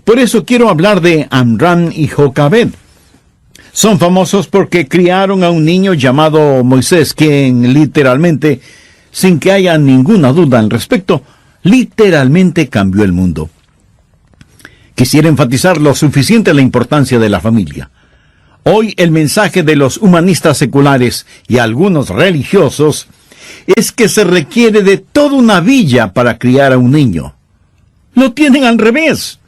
Por eso quiero hablar de Amram y Jocabed. Son famosos porque criaron a un niño llamado Moisés, quien literalmente, sin que haya ninguna duda al respecto, literalmente cambió el mundo. Quisiera enfatizar lo suficiente la importancia de la familia. Hoy el mensaje de los humanistas seculares y algunos religiosos es que se requiere de toda una villa para criar a un niño. Lo tienen al revés.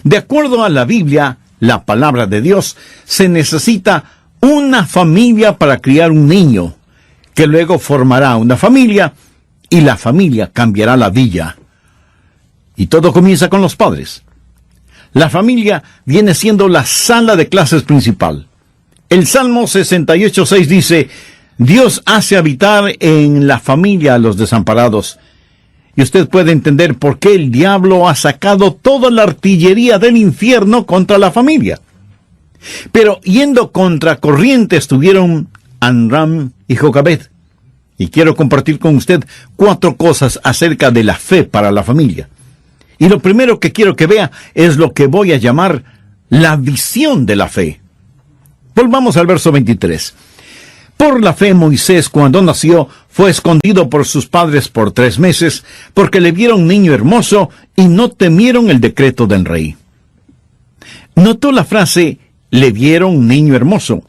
De acuerdo a la Biblia, la palabra de Dios, se necesita una familia para criar un niño, que luego formará una familia, y la familia cambiará la villa. Y todo comienza con los padres. La familia viene siendo la sala de clases principal. El Salmo 68:6 dice: Dios hace habitar en la familia a los desamparados. Y usted puede entender por qué el diablo ha sacado toda la artillería del infierno contra la familia. Pero yendo contra corriente estuvieron Amram y Jocabed. Y quiero compartir con usted 4 cosas acerca de la fe para la familia. Y lo primero que quiero que vea es lo que voy a llamar la visión de la fe. Volvamos al verso 23. Por la fe Moisés, cuando nació, fue escondido por sus padres por 3 meses, porque le vieron niño hermoso y no temieron el decreto del rey. Notó la frase, le vieron niño hermoso.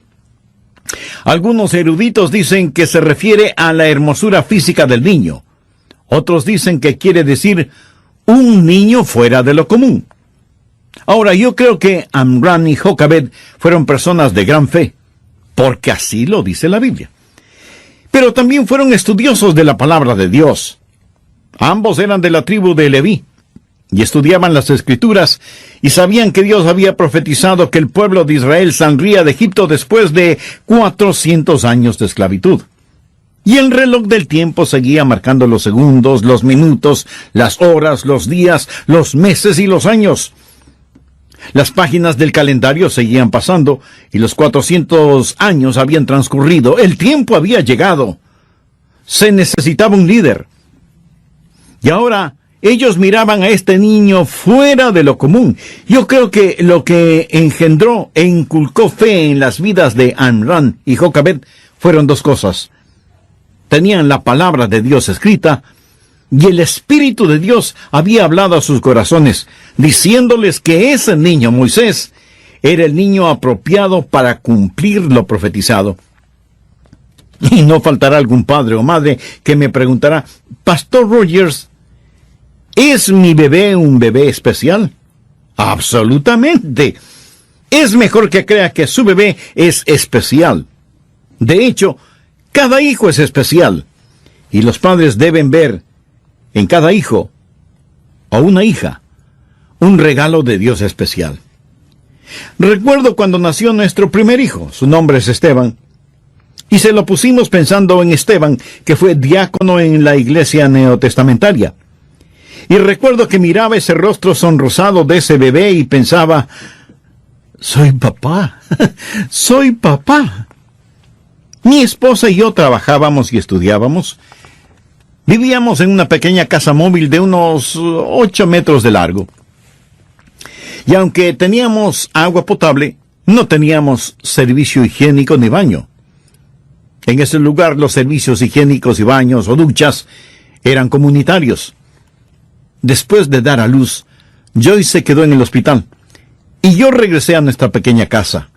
Algunos eruditos dicen que se refiere a la hermosura física del niño. Otros dicen que quiere decir un niño fuera de lo común. Ahora, yo creo que Amram y Jocabed fueron personas de gran fe, porque así lo dice la Biblia. Pero también fueron estudiosos de la palabra de Dios. Ambos eran de la tribu de Leví, y estudiaban las Escrituras, y sabían que Dios había profetizado que el pueblo de Israel saldría de Egipto después de 400 años de esclavitud. Y el reloj del tiempo seguía marcando los segundos, los minutos, las horas, los días, los meses y los años. Las páginas del calendario seguían pasando, y los 400 años habían transcurrido. El tiempo había llegado. Se necesitaba un líder. Y ahora ellos miraban a este niño fuera de lo común. Yo creo que lo que engendró e inculcó fe en las vidas de Amram y Jocabed fueron 2 cosas. Tenían la palabra de Dios escrita, y el Espíritu de Dios había hablado a sus corazones, diciéndoles que ese niño, Moisés, era el niño apropiado para cumplir lo profetizado. Y no faltará algún padre o madre que me preguntará: Pastor Rogers, ¿es mi bebé un bebé especial? Absolutamente. Es mejor que crea que su bebé es especial. De hecho, cada hijo es especial, y los padres deben ver en cada hijo o una hija un regalo de Dios especial. Recuerdo cuando nació nuestro primer hijo. Su nombre es Esteban, y se lo pusimos pensando en Esteban, que fue diácono en la iglesia neotestamentaria. Y recuerdo que miraba ese rostro sonrosado de ese bebé y pensaba: soy papá, soy papá. Mi esposa y yo trabajábamos y estudiábamos. Vivíamos en una pequeña casa móvil de unos 8 metros de largo. Y aunque teníamos agua potable, no teníamos servicio higiénico ni baño. En ese lugar los servicios higiénicos y baños o duchas eran comunitarios. Después de dar a luz, Joyce se quedó en el hospital, y yo regresé a nuestra pequeña casa.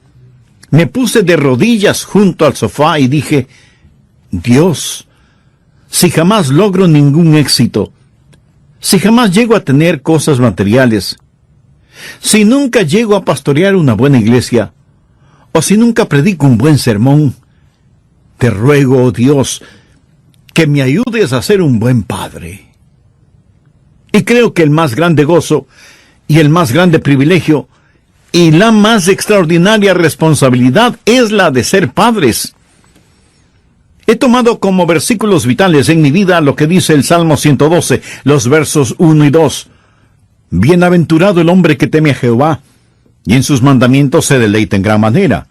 Me puse de rodillas junto al sofá y dije: Dios, si jamás logro ningún éxito, si jamás llego a tener cosas materiales, si nunca llego a pastorear una buena iglesia, o si nunca predico un buen sermón, te ruego, oh Dios, que me ayudes a ser un buen padre. Y creo que el más grande gozo y el más grande privilegio y la más extraordinaria responsabilidad es la de ser padres. He tomado como versículos vitales en mi vida lo que dice el Salmo 112, los versos 1 y 2. Bienaventurado el hombre que teme a Jehová, y en sus mandamientos se deleita en gran manera.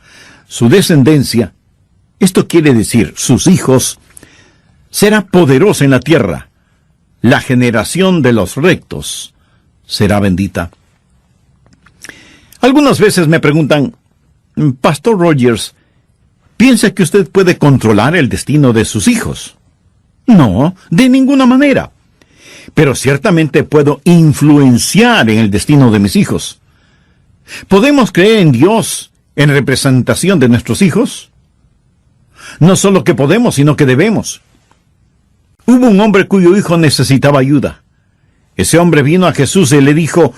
Su descendencia, esto quiere decir sus hijos, será poderosa en la tierra. La generación de los rectos será bendita. Algunas veces me preguntan, Pastor Rogers, ¿piensa que usted puede controlar el destino de sus hijos? No, de ninguna manera. Pero ciertamente puedo influenciar en el destino de mis hijos. ¿Podemos creer en Dios en representación de nuestros hijos? No solo que podemos, sino que debemos. Hubo un hombre cuyo hijo necesitaba ayuda. Ese hombre vino a Jesús y le dijo,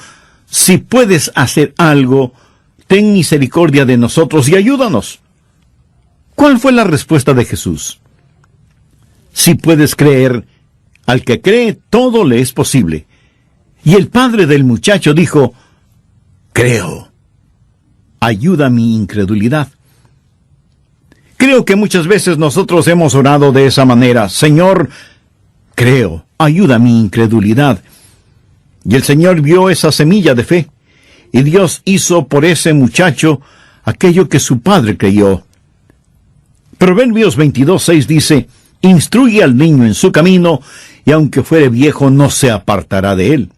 si puedes hacer algo, ten misericordia de nosotros y ayúdanos. ¿Cuál fue la respuesta de Jesús? Si puedes creer, al que cree todo le es posible. Y el padre del muchacho dijo, creo. Ayuda mi incredulidad. Creo que muchas veces nosotros hemos orado de esa manera, Señor, creo, ayuda mi incredulidad. Y el Señor vio esa semilla de fe, y Dios hizo por ese muchacho aquello que su padre creyó. Proverbios 22:6 dice, instruye al niño en su camino, y aunque fuere viejo no se apartará de él.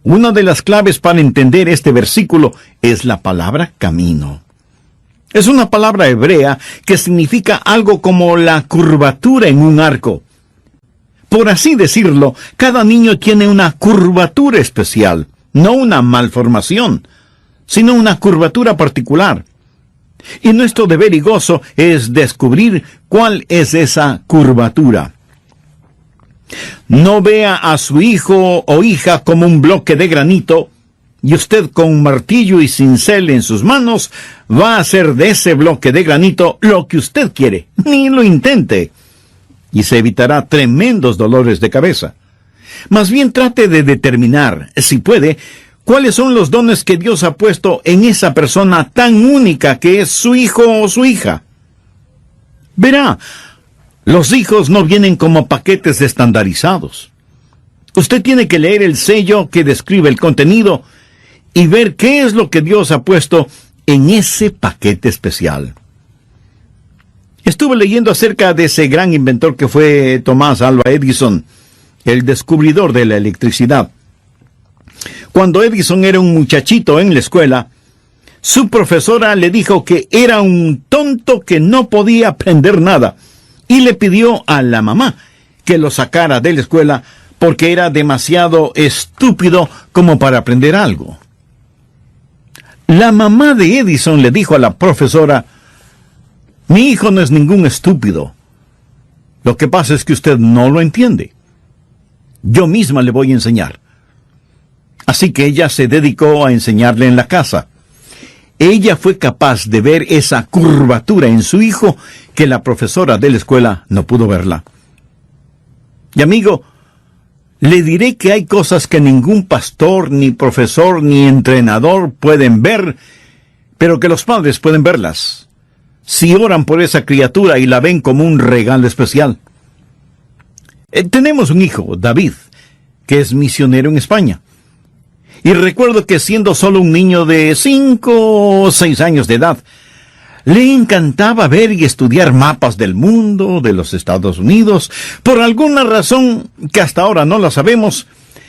Una de las claves para entender este versículo es la palabra camino. Es una palabra hebrea que significa algo como la curvatura en un arco. Por así decirlo, cada niño tiene una curvatura especial, no una malformación, sino una curvatura particular. Y nuestro deber y gozo es descubrir cuál es esa curvatura. No vea a su hijo o hija como un bloque de granito, y usted con un martillo y cincel en sus manos va a hacer de ese bloque de granito lo que usted quiere. Ni lo intente. Y se evitará tremendos dolores de cabeza. Más bien trate de determinar, si puede, cuáles son los dones que Dios ha puesto en esa persona tan única que es su hijo o su hija. Verá, los hijos no vienen como paquetes estandarizados. Usted tiene que leer el sello que describe el contenido y ver qué es lo que Dios ha puesto en ese paquete especial. Estuve leyendo acerca de ese gran inventor que fue Thomas Alva Edison, el descubridor de la electricidad. Cuando Edison era un muchachito en la escuela, su profesora le dijo que era un tonto que no podía aprender nada, y le pidió a la mamá que lo sacara de la escuela porque era demasiado estúpido como para aprender algo. La mamá de Edison le dijo a la profesora, mi hijo no es ningún estúpido. Lo que pasa es que usted no lo entiende. Yo misma le voy a enseñar. Así que ella se dedicó a enseñarle en la casa. Ella fue capaz de ver esa curvatura en su hijo que la profesora de la escuela no pudo verla. Y amigo, le diré que hay cosas que ningún pastor, ni profesor, ni entrenador pueden ver, pero que los padres pueden verlas, si oran por esa criatura y la ven como un regalo especial. Tenemos un hijo, David, que es misionero en España. Y recuerdo que siendo solo un niño de 5 o 6 años de edad, le encantaba ver y estudiar mapas del mundo, de los Estados Unidos. Por alguna razón que hasta ahora no la sabemos,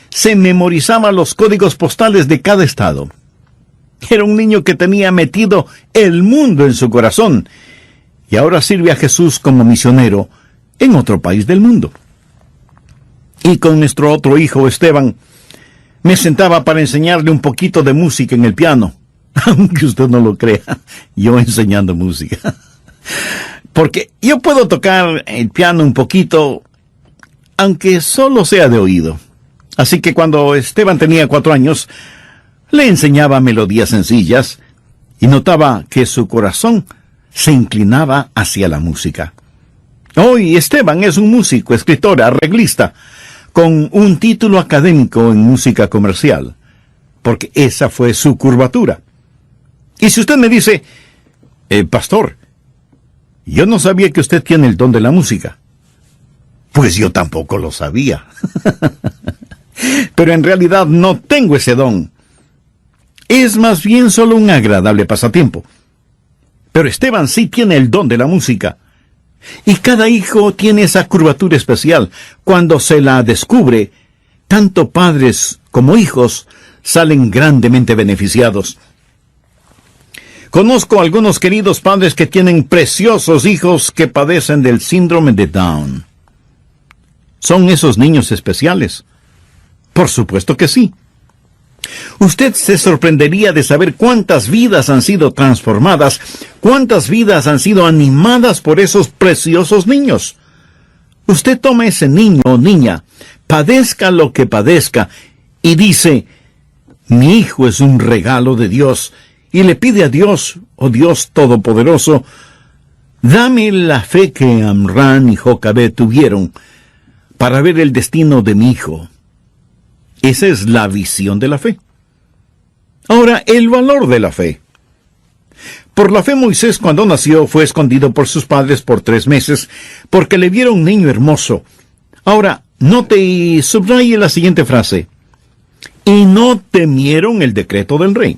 se memorizaba los códigos postales de cada estado. Era un niño que tenía metido el mundo en su corazón, y ahora sirve a Jesús como misionero en otro país del mundo. Y con nuestro otro hijo, Esteban, me sentaba para enseñarle un poquito de música en el piano. Aunque usted no lo crea, yo enseñando música. Porque yo puedo tocar el piano un poquito, aunque solo sea de oído. Así que cuando Esteban tenía 4 años, le enseñaba melodías sencillas y notaba que su corazón se inclinaba hacia la música. Hoy Esteban es un músico, escritor, arreglista, con un título académico en música comercial, porque esa fue su curvatura. Y si usted me dice, pastor, yo no sabía que usted tiene el don de la música. Pues yo tampoco lo sabía. Pero en realidad no tengo ese don. Es más bien solo un agradable pasatiempo. Pero Esteban sí tiene el don de la música. Y cada hijo tiene esa curvatura especial. Cuando se la descubre, tanto padres como hijos salen grandemente beneficiados. Conozco algunos queridos padres que tienen preciosos hijos que padecen del síndrome de Down. ¿Son esos niños especiales? Por supuesto que sí. Usted se sorprendería de saber cuántas vidas han sido transformadas, cuántas vidas han sido animadas por esos preciosos niños. Usted toma ese niño o niña, padezca lo que padezca, y dice, mi hijo es un regalo de Dios, y le pide a Dios, oh Dios Todopoderoso, dame la fe que Amram y Jocabed tuvieron para ver el destino de mi hijo. Esa es la visión de la fe. Ahora, el valor de la fe. Por la fe Moisés cuando nació fue escondido por sus padres por 3 meses porque le vieron un niño hermoso. Ahora, note y subraye la siguiente frase. Y no temieron el decreto del rey.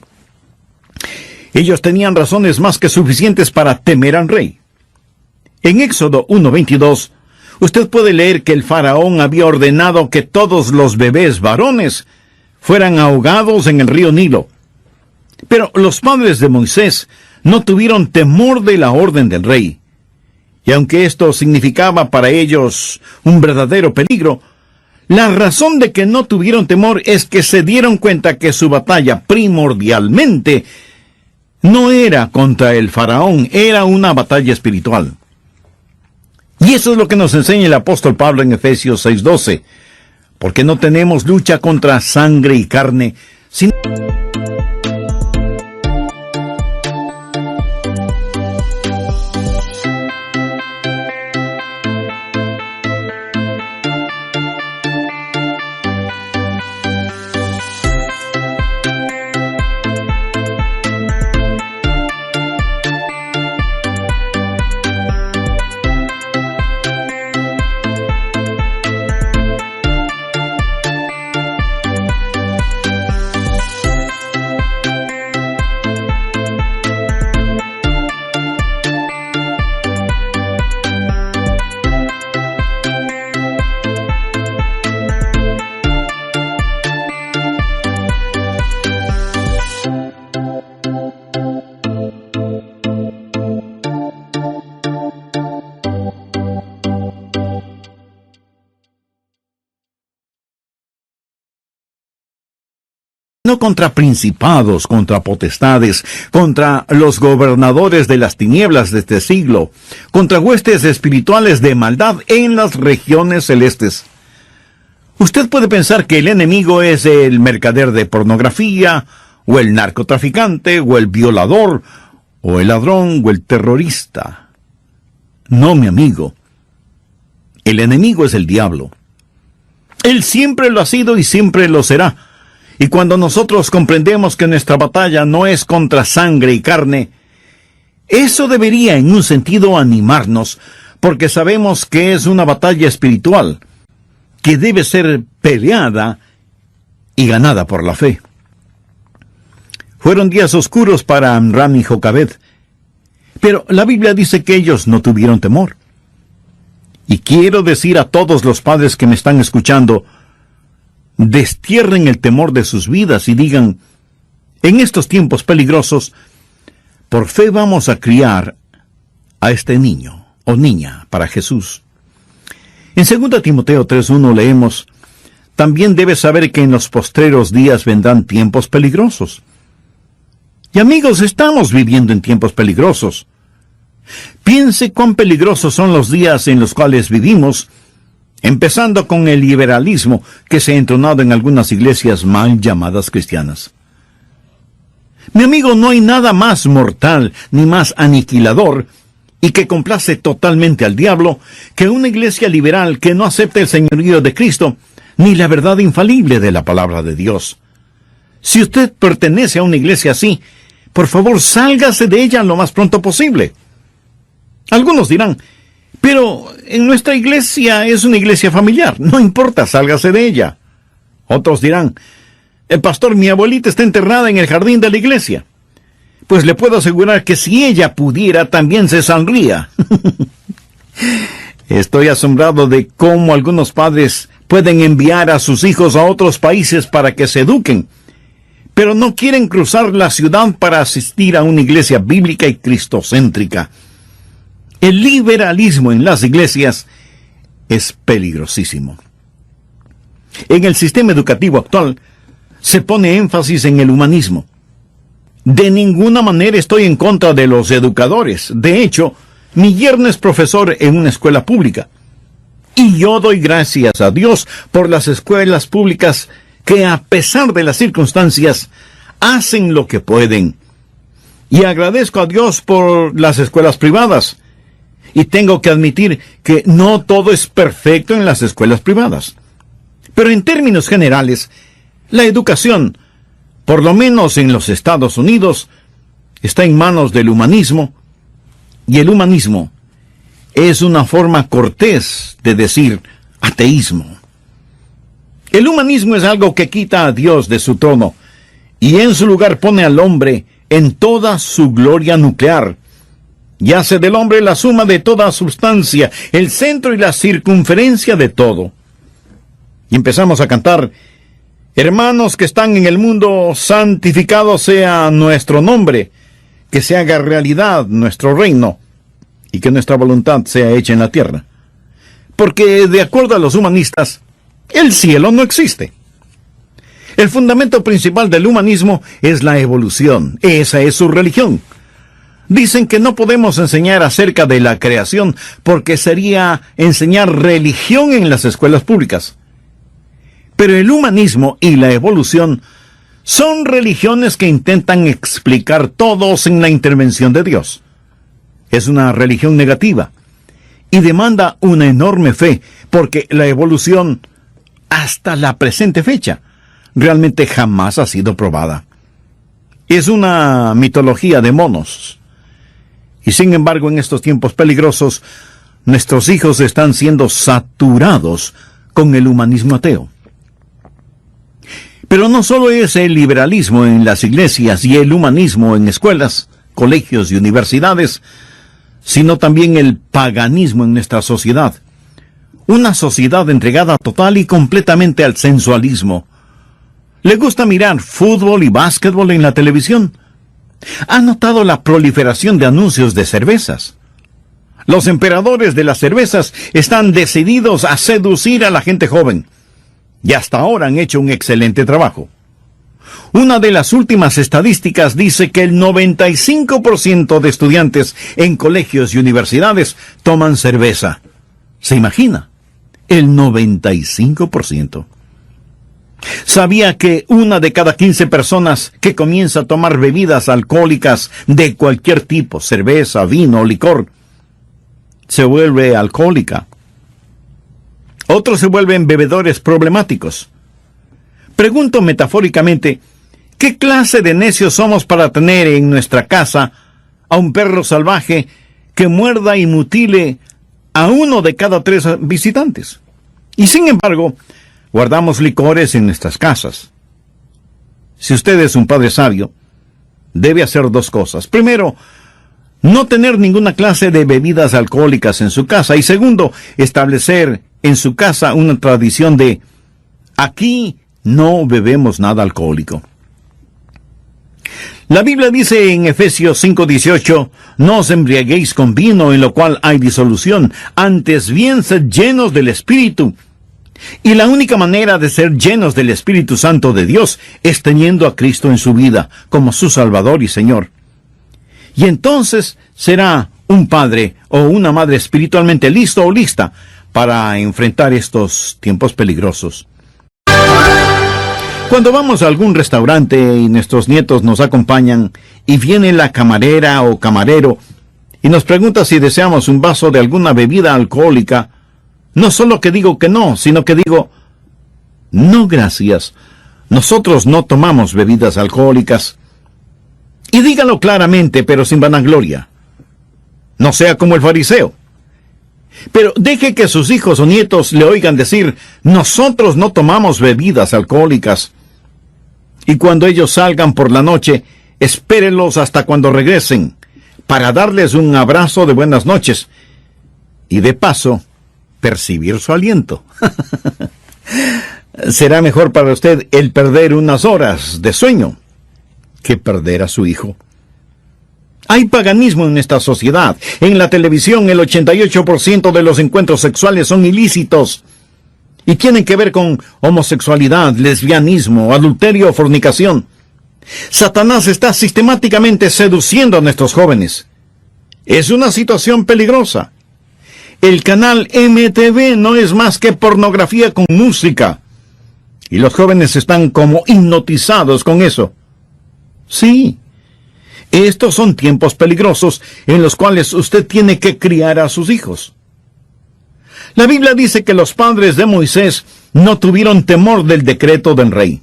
Ellos tenían razones más que suficientes para temer al rey. En Éxodo 1:22, usted puede leer que el faraón había ordenado que todos los bebés varones fueran ahogados en el río Nilo. Pero los padres de Moisés no tuvieron temor de la orden del rey. Y aunque esto significaba para ellos un verdadero peligro, la razón de que no tuvieron temor es que se dieron cuenta que su batalla primordialmente no era contra el faraón, era una batalla espiritual. Y eso es lo que nos enseña el apóstol Pablo en Efesios 6:12, porque no tenemos lucha contra sangre y carne, sino contra principados, contra potestades, contra los gobernadores de las tinieblas de este siglo, contra huestes espirituales de maldad en las regiones celestes. Usted puede pensar que el enemigo es el mercader de pornografía, o el narcotraficante, o el violador, o el ladrón, o el terrorista. No, mi amigo. El enemigo es el diablo. Él siempre lo ha sido y siempre lo será. Y cuando nosotros comprendemos que nuestra batalla no es contra sangre y carne, eso debería en un sentido animarnos, porque sabemos que es una batalla espiritual, que debe ser peleada y ganada por la fe. Fueron días oscuros para Amram y Jocabed, pero la Biblia dice que ellos no tuvieron temor. Y quiero decir a todos los padres que me están escuchando, destierren el temor de sus vidas y digan, en estos tiempos peligrosos, por fe vamos a criar a este niño o niña para Jesús. En 2 Timoteo 3:1 leemos, también debes saber que en los postreros días vendrán tiempos peligrosos. Y amigos, estamos viviendo en tiempos peligrosos. Piense cuán peligrosos son los días en los cuales vivimos, empezando con el liberalismo que se ha entronado en algunas iglesias mal llamadas cristianas. Mi amigo, no hay nada más mortal ni más aniquilador y que complace totalmente al diablo que una iglesia liberal que no acepta el señorío de Cristo ni la verdad infalible de la palabra de Dios. Si usted pertenece a una iglesia así, por favor, sálgase de ella lo más pronto posible. Algunos dirán, pero en nuestra iglesia es una iglesia familiar. No importa, sálgase de ella. Otros dirán, pastor, mi abuelita está enterrada en el jardín de la iglesia. Pues le puedo asegurar que si ella pudiera, también se saldría. Estoy asombrado de cómo algunos padres pueden enviar a sus hijos a otros países para que se eduquen. pero no quieren cruzar la ciudad para asistir a una iglesia bíblica y cristocéntrica. El liberalismo en las iglesias es peligrosísimo. En el sistema educativo actual se pone énfasis en el humanismo. De ninguna manera estoy en contra de los educadores. De hecho, mi yerno es profesor en una escuela pública. Y yo doy gracias a Dios por las escuelas públicas que, a pesar de las circunstancias, hacen lo que pueden. Y agradezco a Dios por las escuelas privadas. Y tengo que admitir que no todo es perfecto en las escuelas privadas. Pero en términos generales, la educación, por lo menos en los Estados Unidos, está en manos del humanismo, y el humanismo es una forma cortés de decir ateísmo. El humanismo es algo que quita a Dios de su trono, y en su lugar pone al hombre en toda su gloria nuclear, y hace del hombre la suma de toda sustancia, el centro y la circunferencia de todo. Y empezamos a cantar: hermanos que están en el mundo, santificado sea nuestro nombre, que se haga realidad nuestro reino, y que nuestra voluntad sea hecha en la tierra. Porque, de acuerdo a los humanistas, el cielo no existe. El fundamento principal del humanismo es la evolución. Esa es su religión. Dicen que no podemos enseñar acerca de la creación porque sería enseñar religión en las escuelas públicas. Pero el humanismo y la evolución son religiones que intentan explicar todo sin la intervención de Dios. Es una religión negativa y demanda una enorme fe, porque la evolución, hasta la presente fecha, realmente jamás ha sido probada. Es una mitología de monos. Y sin embargo, en estos tiempos peligrosos, nuestros hijos están siendo saturados con el humanismo ateo. Pero no solo es el liberalismo en las iglesias y el humanismo en escuelas, colegios y universidades, sino también el paganismo en nuestra sociedad. Una sociedad entregada total y completamente al sensualismo. ¿Le gusta mirar fútbol y básquetbol en la televisión? ¿Ha notado la proliferación de anuncios de cervezas? Los emperadores de las cervezas están decididos a seducir a la gente joven. Y hasta ahora han hecho un excelente trabajo. Una de las últimas estadísticas dice que el 95% de estudiantes en colegios y universidades toman cerveza. ¿Se imagina? El 95%. ¿Sabía que una de cada 15 personas que comienza a tomar bebidas alcohólicas de cualquier tipo, cerveza, vino o licor, se vuelve alcohólica? Otros se vuelven bebedores problemáticos. Pregunto metafóricamente, ¿qué clase de necios somos para tener en nuestra casa a un perro salvaje que muerda y mutile a uno de cada 3 visitantes? Y sin embargo, guardamos licores en nuestras casas. Si usted es un padre sabio, debe hacer 2 cosas. Primero, no tener ninguna clase de bebidas alcohólicas en su casa. Y segundo, establecer en su casa una tradición de: aquí no bebemos nada alcohólico. La Biblia dice en Efesios 5:18, no os embriaguéis con vino, en lo cual hay disolución, antes bien sed llenos del Espíritu. Y la única manera de ser llenos del Espíritu Santo de Dios es teniendo a Cristo en su vida como su Salvador y Señor. Y entonces será un padre o una madre espiritualmente listo o lista para enfrentar estos tiempos peligrosos. Cuando vamos a algún restaurante y nuestros nietos nos acompañan y viene la camarera o camarero y nos pregunta si deseamos un vaso de alguna bebida alcohólica, no solo que digo que no, sino que digo: no gracias, nosotros no tomamos bebidas alcohólicas. Y dígalo claramente, pero sin vanagloria. No sea como el fariseo. Pero deje que sus hijos o nietos le oigan decir: nosotros no tomamos bebidas alcohólicas. Y cuando ellos salgan por la noche, espérelos hasta cuando regresen, para darles un abrazo de buenas noches, y de paso, percibir su aliento. Será mejor para usted el perder unas horas de sueño que perder a su hijo. Hay paganismo en esta sociedad. En la televisión, el 88% de los encuentros sexuales son ilícitos y tienen que ver con homosexualidad, lesbianismo, adulterio o fornicación. Satanás está sistemáticamente seduciendo a nuestros jóvenes. Es una situación peligrosa. El canal MTV no es más que pornografía con música. Y los jóvenes están como hipnotizados con eso. Sí, estos son tiempos peligrosos en los cuales usted tiene que criar a sus hijos. La Biblia dice que los padres de Moisés no tuvieron temor del decreto del rey.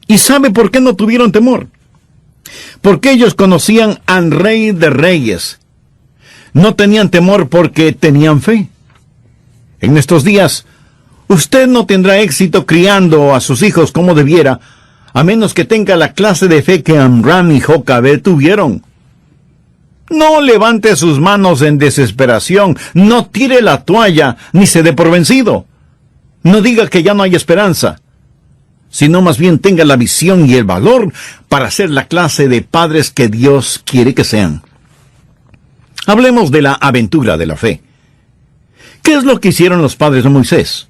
¿Y sabe por qué no tuvieron temor? Porque ellos conocían al Rey de Reyes. No tenían temor porque tenían fe. En estos días, usted no tendrá éxito criando a sus hijos como debiera, a menos que tenga la clase de fe que Amram y Jocabed tuvieron. No levante sus manos en desesperación, no tire la toalla, ni se dé por vencido. No diga que ya no hay esperanza, sino más bien tenga la visión y el valor para ser la clase de padres que Dios quiere que sean. Hablemos de la aventura de la fe. ¿Qué es lo que hicieron los padres de Moisés?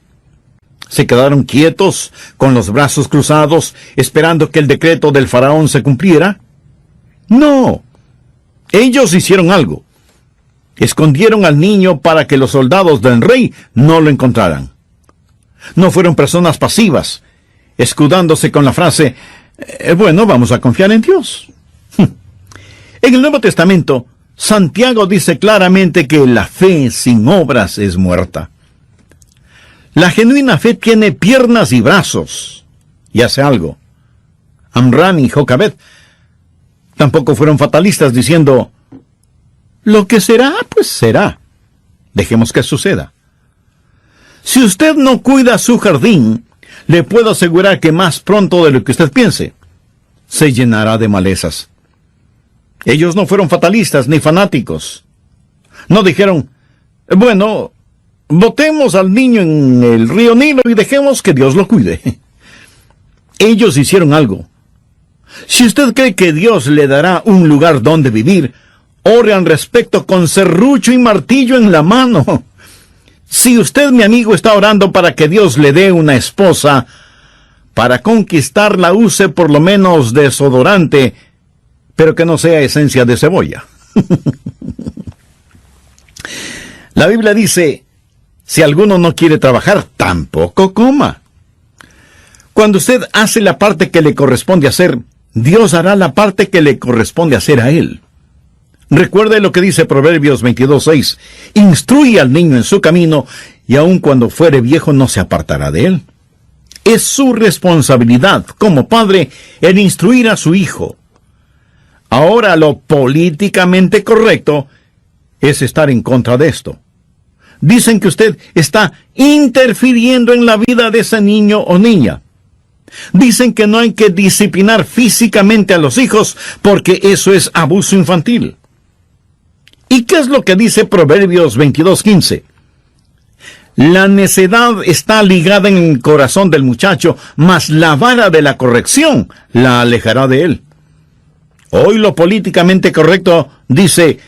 ¿Se quedaron quietos, con los brazos cruzados, esperando que el decreto del faraón se cumpliera? No. Ellos hicieron algo. Escondieron al niño para que los soldados del rey no lo encontraran. No fueron personas pasivas, escudándose con la frase, bueno, vamos a confiar en Dios. En el Nuevo Testamento, Santiago dice claramente que la fe sin obras es muerta. La genuina fe tiene piernas y brazos, y hace algo. Amram y Jocabed tampoco fueron fatalistas diciendo, lo que será, pues será. Dejemos que suceda. Si usted no cuida su jardín, le puedo asegurar que más pronto de lo que usted piense, se llenará de malezas. Ellos no fueron fatalistas ni fanáticos. No dijeron, bueno, botemos al niño en el río Nilo y dejemos que Dios lo cuide. Ellos hicieron algo. Si usted cree que Dios le dará un lugar donde vivir, ore al respecto con serrucho y martillo en la mano. Si usted, mi amigo, está orando para que Dios le dé una esposa, para conquistarla use por lo menos desodorante, pero que no sea esencia de cebolla. La Biblia dice, si alguno no quiere trabajar, tampoco coma. Cuando usted hace la parte que le corresponde hacer, Dios hará la parte que le corresponde hacer a él. Recuerde lo que dice Proverbios 22:6. Instruye al niño en su camino, y aun cuando fuere viejo no se apartará de él. Es su responsabilidad como padre el instruir a su hijo. Ahora, lo políticamente correcto es estar en contra de esto. Dicen que usted está interfiriendo en la vida de ese niño o niña. Dicen que no hay que disciplinar físicamente a los hijos porque eso es abuso infantil. ¿Y qué es lo que dice Proverbios 22:15? La necedad está ligada en el corazón del muchacho, mas la vara de la corrección la alejará de él. Hoy lo políticamente correcto dice,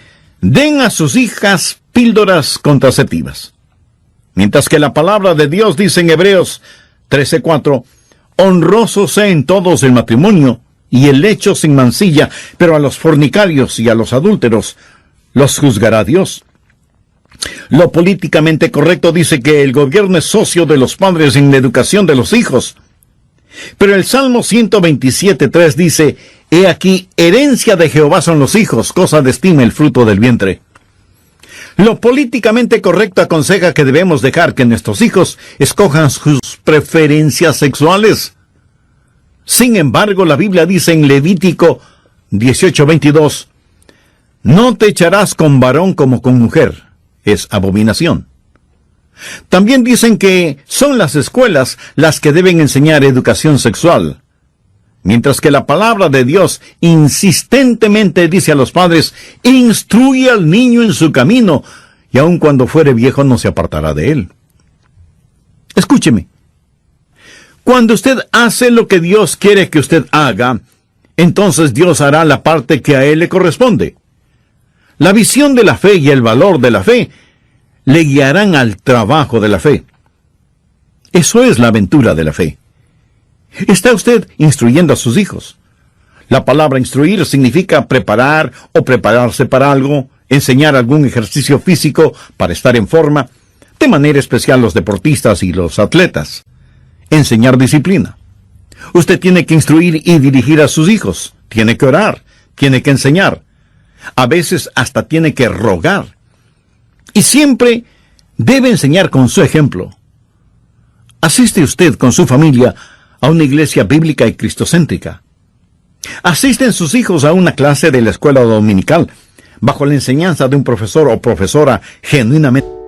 den a sus hijas píldoras contraceptivas. Mientras que la palabra de Dios dice en Hebreos 13:4, honroso sea en todos el matrimonio y el lecho sin mancilla, pero a los fornicarios y a los adúlteros los juzgará Dios. Lo políticamente correcto dice que el gobierno es socio de los padres en la educación de los hijos. Pero el Salmo 127:3 dice, he aquí, herencia de Jehová son los hijos, cosa de estima el fruto del vientre. Lo políticamente correcto aconseja que debemos dejar que nuestros hijos escojan sus preferencias sexuales. Sin embargo, la Biblia dice en Levítico 18:22, no te echarás con varón como con mujer, es abominación. También dicen que son las escuelas las que deben enseñar educación sexual, mientras que la palabra de Dios insistentemente dice a los padres, instruye al niño en su camino, y aun cuando fuere viejo no se apartará de él. Escúcheme, cuando usted hace lo que Dios quiere que usted haga, entonces Dios hará la parte que a Él le corresponde. La visión de la fe y el valor de la fe le guiarán al trabajo de la fe. Eso es la aventura de la fe. ¿Está usted instruyendo a sus hijos? La palabra instruir significa preparar o prepararse para algo, enseñar algún ejercicio físico para estar en forma, de manera especial los deportistas y los atletas. Enseñar disciplina. Usted tiene que instruir y dirigir a sus hijos, tiene que orar, tiene que enseñar. A veces hasta tiene que rogar. Y siempre debe enseñar con su ejemplo. ¿Asiste usted con su familia a una iglesia bíblica y cristocéntrica? ¿Asisten sus hijos a una clase de la escuela dominical bajo la enseñanza de un profesor o profesora genuinamente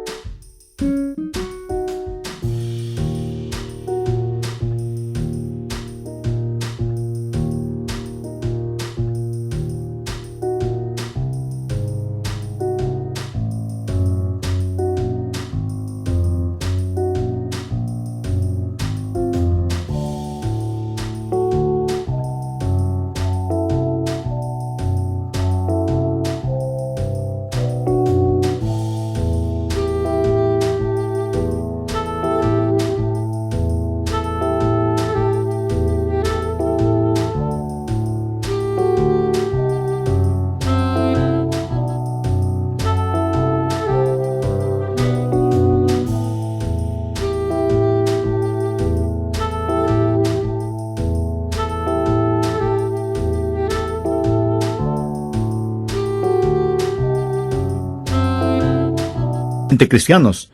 cristianos?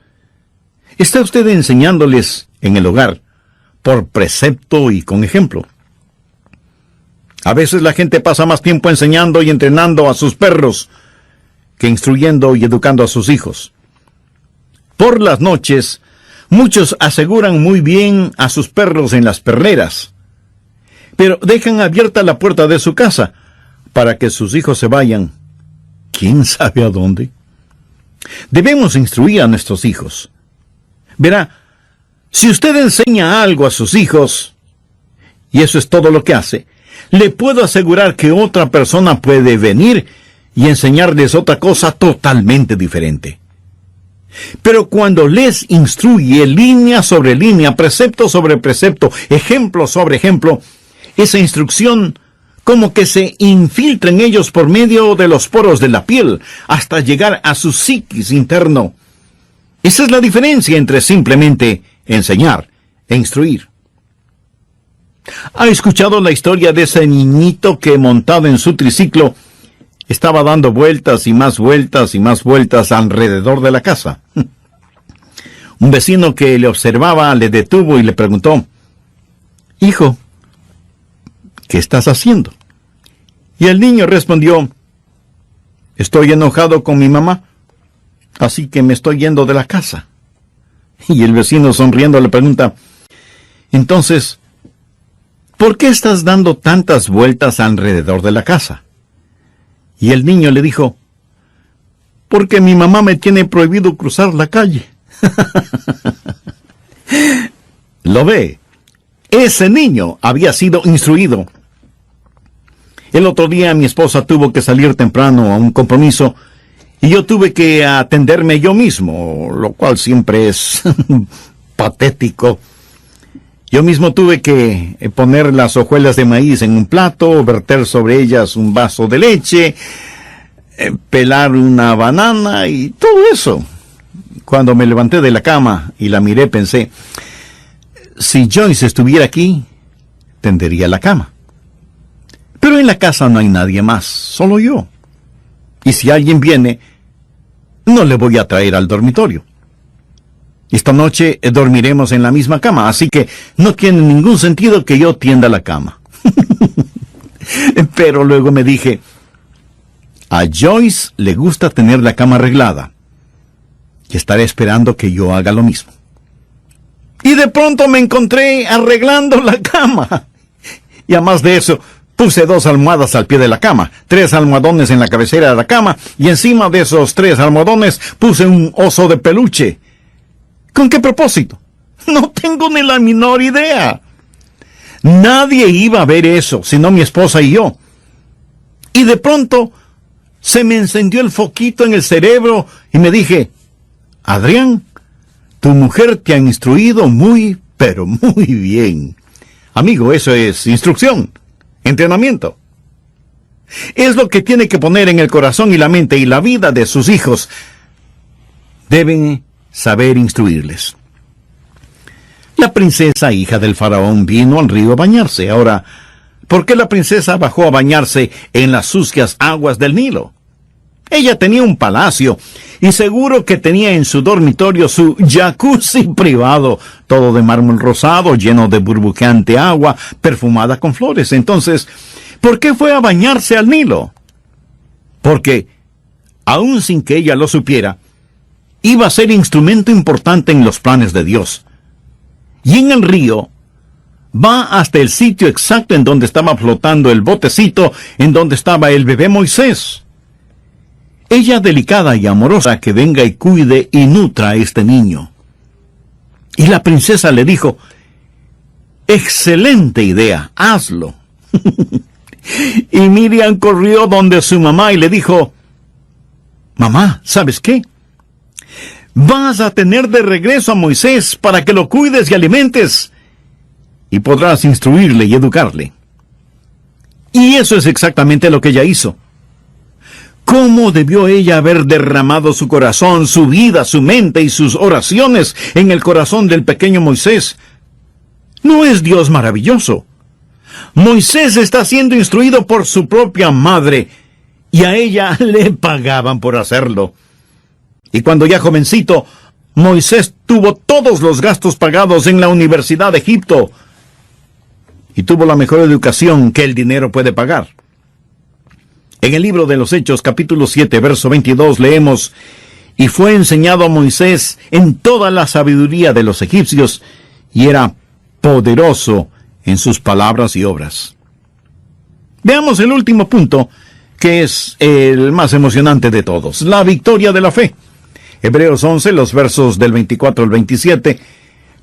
¿Está usted enseñándoles en el hogar por precepto y con ejemplo? A veces la gente pasa más tiempo enseñando y entrenando a sus perros que instruyendo y educando a sus hijos. Por las noches, muchos aseguran muy bien a sus perros en las perreras, pero dejan abierta la puerta de su casa para que sus hijos se vayan, ¿quién sabe a dónde? Debemos instruir a nuestros hijos. Verá, si usted enseña algo a sus hijos, y eso es todo lo que hace, le puedo asegurar que otra persona puede venir y enseñarles otra cosa totalmente diferente. Pero cuando les instruye línea sobre línea, precepto sobre precepto, ejemplo sobre ejemplo, esa instrucción como que se infiltra en ellos por medio de los poros de la piel, hasta llegar a su psiquis interno. Esa es la diferencia entre simplemente enseñar e instruir. ¿Ha escuchado la historia de ese niñito que, montado en su triciclo, estaba dando vueltas y más vueltas y más vueltas alrededor de la casa? Un vecino que le observaba le detuvo y le preguntó: «Hijo, ¿qué estás haciendo?». Y el niño respondió: «Estoy enojado con mi mamá, así que me estoy yendo de la casa». Y el vecino, sonriendo, le pregunta: «Entonces, ¿por qué estás dando tantas vueltas alrededor de la casa?». Y el niño le dijo: «Porque mi mamá me tiene prohibido cruzar la calle». ¿Lo ve? Ese niño había sido instruido. El otro día mi esposa tuvo que salir temprano a un compromiso y yo tuve que atenderme yo mismo, lo cual siempre es patético. Yo mismo tuve que poner las hojuelas de maíz en un plato, verter sobre ellas un vaso de leche, pelar una banana y todo eso. Cuando me levanté de la cama y la miré, pensé: si Joyce estuviera aquí, tendería la cama. Pero en la casa no hay nadie más, solo yo. Y si alguien viene, no le voy a traer al dormitorio. Esta noche dormiremos en la misma cama, así que no tiene ningún sentido que yo tienda la cama. Pero luego me dije: a Joyce le gusta tener la cama arreglada, y estaré esperando que yo haga lo mismo. Y de pronto me encontré arreglando la cama. Y además de eso, puse 2 almohadas al pie de la cama, 3 almohadones en la cabecera de la cama, y encima de esos 3 almohadones puse un oso de peluche. ¿Con qué propósito? No tengo ni la menor idea. Nadie iba a ver eso, sino mi esposa y yo. Y de pronto se me encendió el foquito en el cerebro y me dije, Adrián, tu mujer te ha instruido muy, pero muy bien. Amigo, eso es instrucción, entrenamiento. Es lo que tiene que poner en el corazón y la mente y la vida de sus hijos. Deben saber instruirles. La princesa, hija del faraón, vino al río a bañarse. Ahora, ¿por qué la princesa bajó a bañarse en las sucias aguas del Nilo? Ella tenía un palacio y seguro que tenía en su dormitorio su jacuzzi privado, todo de mármol rosado, lleno de burbujeante agua, perfumada con flores. Entonces, ¿por qué fue a bañarse al Nilo? Porque, aun sin que ella lo supiera, iba a ser instrumento importante en los planes de Dios. Y en el río, va hasta el sitio exacto en donde estaba flotando el botecito, en donde estaba el bebé Moisés. Ella, delicada y amorosa, que venga y cuide y nutra a este niño. Y la princesa le dijo, excelente idea, hazlo. Y Miriam corrió donde su mamá y le dijo, mamá, ¿sabes qué? Vas a tener de regreso a Moisés para que lo cuides y alimentes, y podrás instruirle y educarle. Y eso es exactamente lo que ella hizo. ¿Cómo debió ella haber derramado su corazón, su vida, su mente y sus oraciones en el corazón del pequeño Moisés? ¿No es Dios maravilloso? Moisés está siendo instruido por su propia madre, y a ella le pagaban por hacerlo. Y cuando ya jovencito, Moisés tuvo todos los gastos pagados en la Universidad de Egipto, y tuvo la mejor educación que el dinero puede pagar. En el libro de los Hechos, capítulo 7, verso 22, leemos, y fue enseñado a Moisés en toda la sabiduría de los egipcios, y era poderoso en sus palabras y obras. Veamos el último punto, que es el más emocionante de todos, la victoria de la fe. Hebreos 11, los versos del 24 al 27,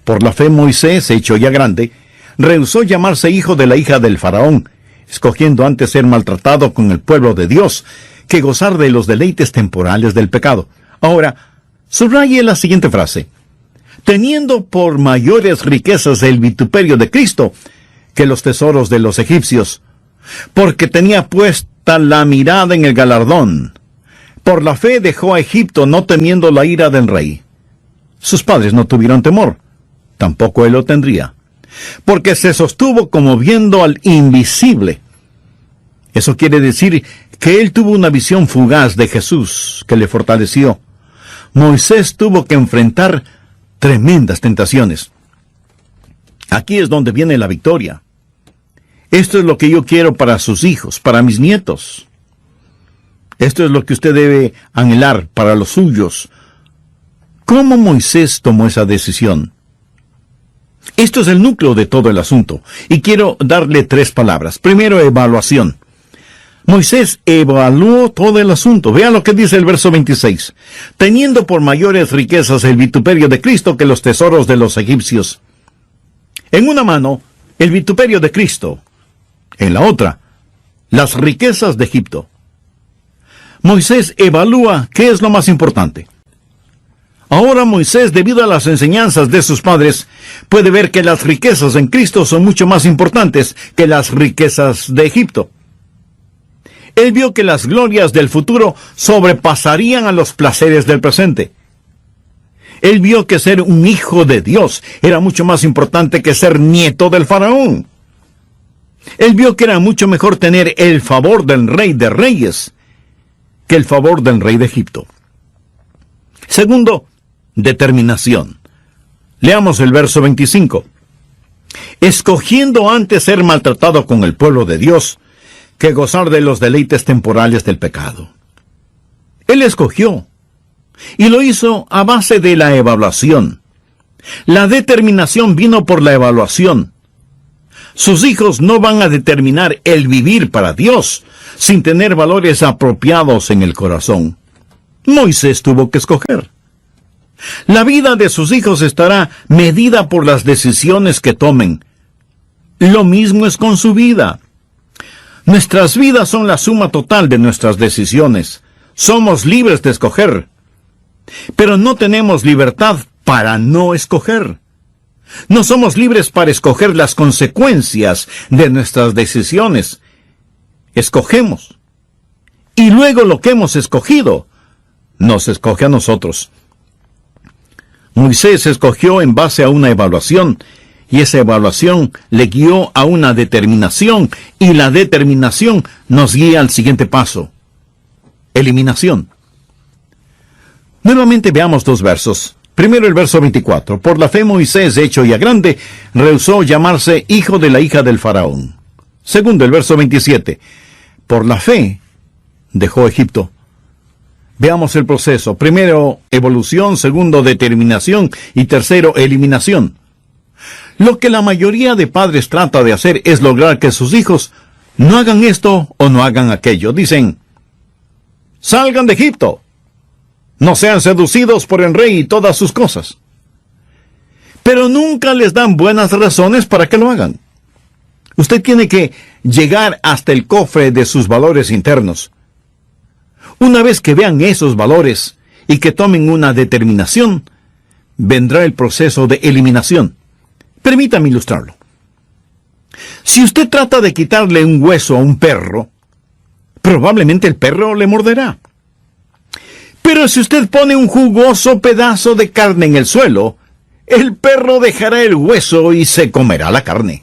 por la fe Moisés, hecho ya grande, rehusó llamarse hijo de la hija del faraón, escogiendo antes ser maltratado con el pueblo de Dios, que gozar de los deleites temporales del pecado. Ahora, subraye la siguiente frase, teniendo por mayores riquezas el vituperio de Cristo que los tesoros de los egipcios, porque tenía puesta la mirada en el galardón. Por la fe dejó a Egipto, no temiendo la ira del rey. Sus padres no tuvieron temor, tampoco él lo tendría, porque se sostuvo como viendo al invisible. Eso quiere decir que él tuvo una visión fugaz de Jesús que le fortaleció. Moisés tuvo que enfrentar tremendas tentaciones. Aquí es donde viene la victoria. Esto es lo que yo quiero para sus hijos, para mis nietos. Esto es lo que usted debe anhelar para los suyos. ¿Cómo Moisés tomó esa decisión? Esto es el núcleo de todo el asunto, y quiero darle 3 palabras. Primero, evaluación. Moisés evaluó todo el asunto. Vea lo que dice el verso 26. Teniendo por mayores riquezas el vituperio de Cristo que los tesoros de los egipcios. En una mano, el vituperio de Cristo. En la otra, las riquezas de Egipto. Moisés evalúa qué es lo más importante. Ahora Moisés, debido a las enseñanzas de sus padres, puede ver que las riquezas en Cristo son mucho más importantes que las riquezas de Egipto. Él vio que las glorias del futuro sobrepasarían a los placeres del presente. Él vio que ser un hijo de Dios era mucho más importante que ser nieto del faraón. Él vio que era mucho mejor tener el favor del rey de reyes que el favor del rey de Egipto. Segundo, determinación. Leamos el verso 25. Escogiendo antes ser maltratado con el pueblo de Dios, que gozar de los deleites temporales del pecado. Él escogió, y lo hizo a base de la evaluación. La determinación vino por la evaluación. Sus hijos no van a determinar el vivir para Dios sin tener valores apropiados en el corazón. Moisés tuvo que escoger. La vida de sus hijos estará medida por las decisiones que tomen. Lo mismo es con su vida. Nuestras vidas son la suma total de nuestras decisiones. Somos libres de escoger. Pero no tenemos libertad para no escoger. No somos libres para escoger las consecuencias de nuestras decisiones. Escogemos. Y luego lo que hemos escogido nos escoge a nosotros. Moisés escogió en base a una evaluación, y esa evaluación le guió a una determinación, y la determinación nos guía al siguiente paso: eliminación. Nuevamente veamos dos versos. Primero el verso 24. Por la fe Moisés, hecho ya grande, rehusó llamarse hijo de la hija del faraón. Segundo el verso 27. Por la fe dejó Egipto. Veamos el proceso. Primero, evolución. Segundo, determinación. Y tercero, eliminación. Lo que la mayoría de padres trata de hacer es lograr que sus hijos no hagan esto o no hagan aquello. Dicen: salgan de Egipto. No sean seducidos por el rey y todas sus cosas. Pero nunca les dan buenas razones para que lo hagan. Usted tiene que llegar hasta el cofre de sus valores internos. Una vez que vean esos valores y que tomen una determinación, vendrá el proceso de eliminación. Permítame ilustrarlo. Si usted trata de quitarle un hueso a un perro, probablemente el perro le morderá. Pero si usted pone un jugoso pedazo de carne en el suelo, el perro dejará el hueso y se comerá la carne.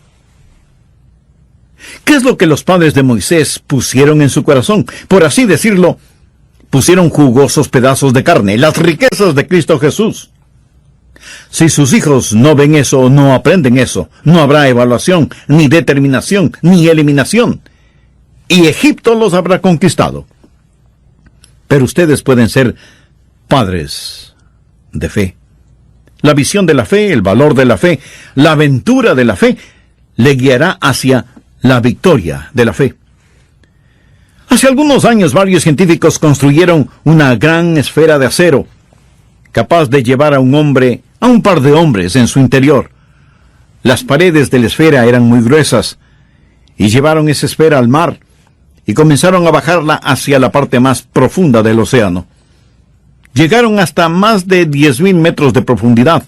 ¿Qué es lo que los padres de Moisés pusieron en su corazón? Por así decirlo, pusieron jugosos pedazos de carne, las riquezas de Cristo Jesús. Si sus hijos no ven eso, no aprenden eso, no habrá evaluación, ni determinación, ni eliminación. Y Egipto los habrá conquistado. Pero ustedes pueden ser padres de fe. La visión de la fe, el valor de la fe, la aventura de la fe, le guiará hacia la victoria de la fe. Hace algunos años varios científicos construyeron una gran esfera de acero, capaz de llevar a un par de hombres en su interior. Las paredes de la esfera eran muy gruesas, y llevaron esa esfera al mar, y comenzaron a bajarla hacia la parte más profunda del océano. Llegaron hasta más de 10,000 metros de profundidad,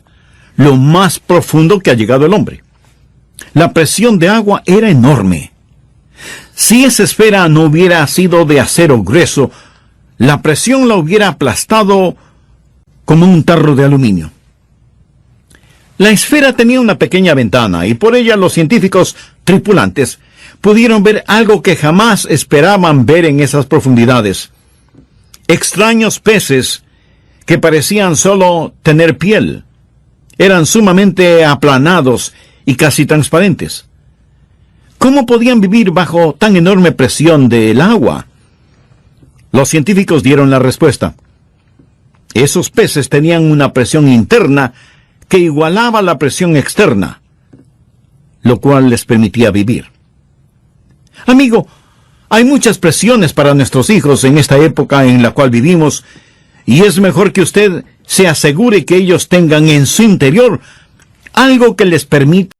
lo más profundo que ha llegado el hombre. La presión de agua era enorme. Si esa esfera no hubiera sido de acero grueso, la presión la hubiera aplastado como un tarro de aluminio. La esfera tenía una pequeña ventana, y por ella los científicos tripulantes pudieron ver algo que jamás esperaban ver en esas profundidades. Extraños peces que parecían solo tener piel. Eran sumamente aplanados y casi transparentes. ¿Cómo podían vivir bajo tan enorme presión del agua? Los científicos dieron la respuesta. Esos peces tenían una presión interna que igualaba la presión externa, lo cual les permitía vivir. Amigo, hay muchas presiones para nuestros hijos en esta época en la cual vivimos, y es mejor que usted se asegure que ellos tengan en su interior algo que les permita